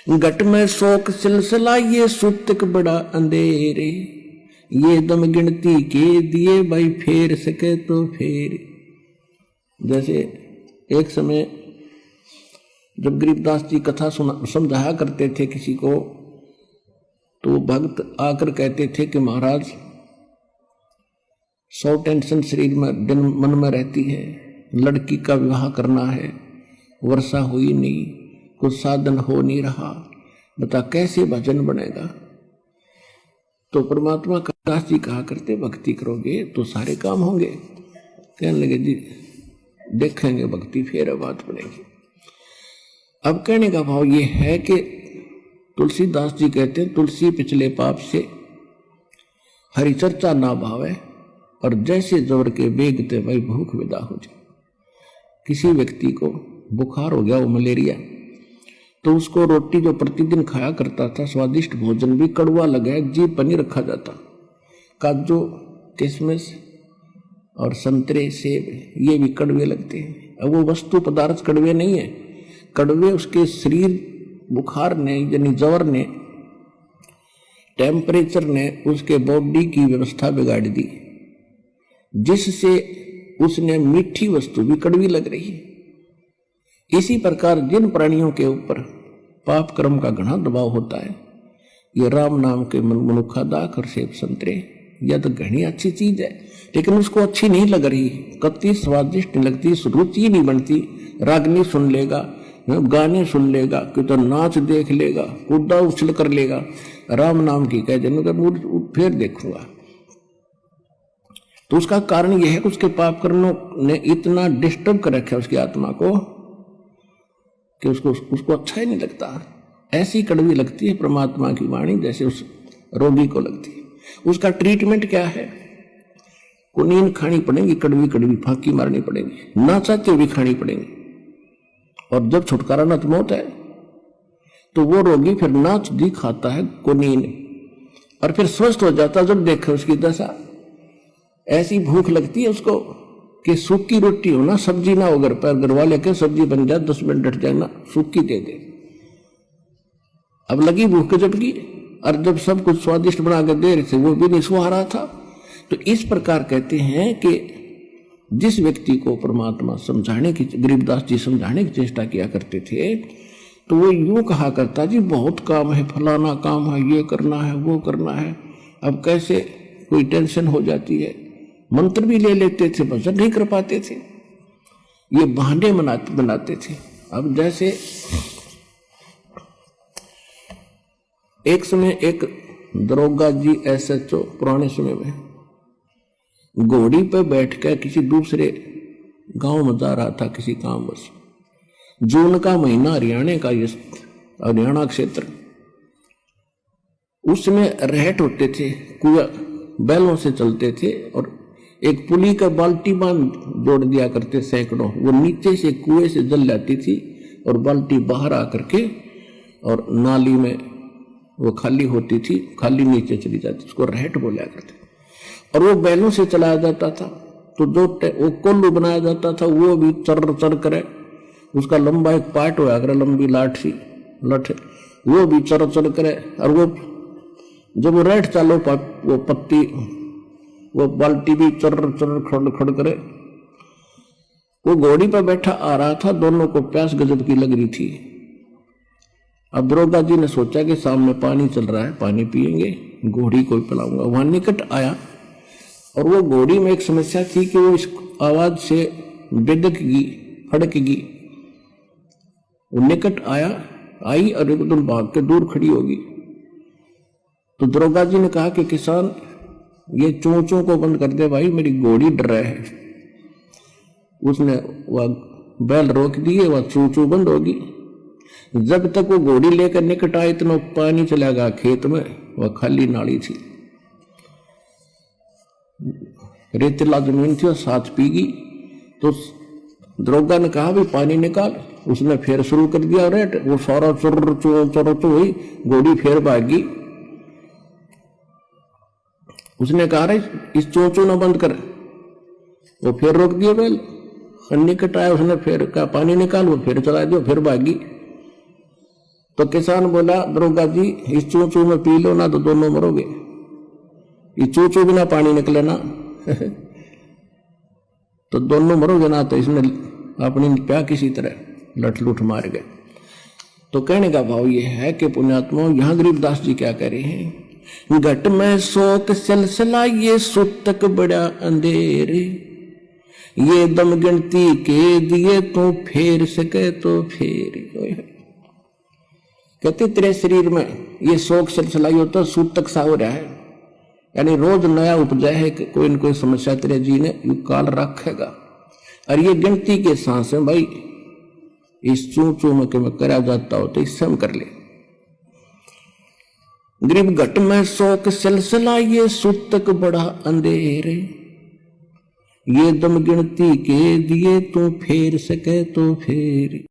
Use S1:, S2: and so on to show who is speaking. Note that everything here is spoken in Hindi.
S1: घट में शोक सिलसिला ये सूतक बड़ा अंधेरे, ये दम गिनती के दिए भाई फेर सके तो फेर। जैसे एक समय जब गरीबदास जी कथा समझाया करते थे किसी को, तो भक्त आकर कहते थे कि महाराज 100 टेंशन शरीर में दिन मन में रहती है, लड़की का विवाह करना है, वर्षा हुई नहीं, कुछ साधन हो नहीं रहा, बता कैसे भजन बनेगा। तो परमात्मा दास जी कहा करते भक्ति करोगे तो सारे काम होंगे। कहने लगे जी देखेंगे भक्ति फिर बात बनेगी। अब कहने का भाव ये है कि तुलसीदास जी कहते हैं तुलसी पिछले पाप से हरि चर्चा ना भावे, और जैसे जोर के बेगते भाई भूख विदा हो जाए। किसी व्यक्ति को बुखार हो गया, वो मलेरिया, तो उसको रोटी जो प्रतिदिन खाया करता था स्वादिष्ट भोजन भी कड़वा लगा, जीभ पर नहीं रखा जाता। काजू किशमिश और संतरे सेब ये भी कड़वे लगते हैं। अब वो वस्तु पदार्थ कड़वे नहीं है, कड़वे उसके शरीर बुखार ने यानी ज्वर ने टेम्परेचर ने उसके बॉडी की व्यवस्था बिगाड़ दी, जिससे उसने मीठी वस्तु भी कड़वी लग रही है। इसी प्रकार जिन प्राणियों के ऊपर पाप कर्म का घना दबाव होता है, ये राम नाम के मनुखा दाख और सेब संतरे, यह तो घनी अच्छी चीज है, लेकिन उसको अच्छी नहीं लग रही, कत्ती स्वादिष्ट नहीं लगती, रुचि नहीं बनती। रागनी सुन लेगा, गाने सुन लेगा, कि तो नाच देख लेगा, कूदा उछल कर लेगा, राम नाम की कह देने फिर देखूंगा। तो उसका कारण यह है कि उसके पाप कर्मों ने इतना डिस्टर्ब कर रखा है उसकी आत्मा को कि उसको अच्छा ही नहीं लगता। ऐसी कड़वी लगती है परमात्मा की वाणी जैसे उस रोगी को लगती है। उसका ट्रीटमेंट क्या है? कुनीन खानी पड़ेगी, कड़वी कड़वी फांकी मारनी पड़ेगी, ना चाहते हुए खानी पड़ेगी। और जब छुटकारा न तो मौत है, तो वो रोगी फिर नाच दी खाता है कुनीन, और फिर स्वस्थ हो जाता। जब देखे उसकी दशा, ऐसी भूख लगती है उसको कि सूखी रोटी हो ना, सब्जी ना हो घर पर, घर वाले के सब्जी बन जाए 10 मिनट डट जाए ना, सूखी दे दे। अब लगी भूख के झपकी, और जब सब कुछ स्वादिष्ट बना के दे रहे थे वो भी नहीं सुहा रहा था। तो इस प्रकार कहते हैं कि जिस व्यक्ति को परमात्मा समझाने की, गरीबदास जी समझाने की चेष्टा किया करते थे, तो वो यूं कहा करता जी बहुत काम है, फलाना काम है, ये करना है, वो करना है। अब कैसे कोई टेंशन हो जाती है, मंत्र भी ले लेते थे, भजन नहीं कर पाते थे, ये बहाने बनाते थे। अब जैसे एक समय एक दरोगा जी SHO पुराने समय में घोड़ी पर बैठकर किसी दूसरे गांव में जा रहा था किसी काम बस। जून का महीना, हरियाणा क्षेत्र, उसमें रहट होते थे, कुआं बैलों से चलते थे, और एक पुली का बाल्टी बांध जोड़ दिया करते सैकड़ों, वो नीचे से कुएं से जल जाती थी और बाल्टी बाहर आकर के और नाली में वो खाली होती थी, खाली नीचे चली जाती, उसको रहट बोला करते। और वो बैलों से चलाया जाता था, तो जो वो कोल्लू बनाया जाता था वो भी चर चर करे, उसका लंबा एक पार्ट होया करे, लंबी लाठ सी लठ, वो भी चर चर करे। और वो जब वो रहट चालो वो पत्ती, वो बाल्टी भी चर चर खड़ खड़ करे। वो घोड़ी पर बैठा आ रहा था, दोनों को प्यास गजब की लग रही थी। अब दरोगा जी ने सोचा कि सामने पानी चल रहा है, पानी पिएंगे, घोड़ी को पिलाऊंगा। वहां निकट आया, और वो घोड़ी में एक समस्या थी कि वो इस आवाज से बेदकगी, फड़कगी। वो निकट आई और एकदम भाग के दूर खड़ी होगी। तो दरोगा जी ने कहा कि किसान, ये चोंचों को बंद कर दे भाई, मेरी घोड़ी डर रहा है। उसने वह बैल रोक दिए, वह चोंचों बंद होगी। जब तक वो घोड़ी लेकर निकट आए, इतना पानी चला गया खेत में, वह खाली नाली थी, रेतीला जमीन थी, और साथ पीगी। तो दरोगा ने कहा भी पानी निकाल, उसने फिर शुरू कर दिया रेट, वो सारा चुर चुर चुर चुर हुई, घोड़ी फिर भागी। उसने कहा रे इस चोंचों न बंद कर, वो फिर रोक दिया बैल। निकट आया, उसने फिर कहा पानी निकाल, वो फिर चला दिया, फिर भागी। तो किसान बोला दरोगा जी इस चू चू में पी लो ना तो दोनों मरोगे, ये चू चू बिना पानी निकले ना तो दोनों मरोगे ना। तो इसने अपनी प्या किसी तरह लठ लुठ मार गए। तो कहने का भाव ये है कि पुण्यात्मा यहां गरीबदास जी क्या कह रहे हैं, घट में शोक सिलसिला ये सुतक बड़ा अंधेरे, ये दम गिनती के दिए तो फेर सके तो फेर। कहते तेरे शरीर में ये शोक सिलसिला होता सूतक सा हो रहा है, यानी रोज नया उपजा है कि कोई न कोई समस्या तेरे जी ने काल रखेगा। और ये गिनती के सांस है भाई, इस चू चू में के मैं करा जाता हो तो इससे हम कर ले। गरीब घट में शोक सिलसिला ये सूतक बड़ा अंधेरे, ये दम गिनती के दिए तो फेर सके तो फेर।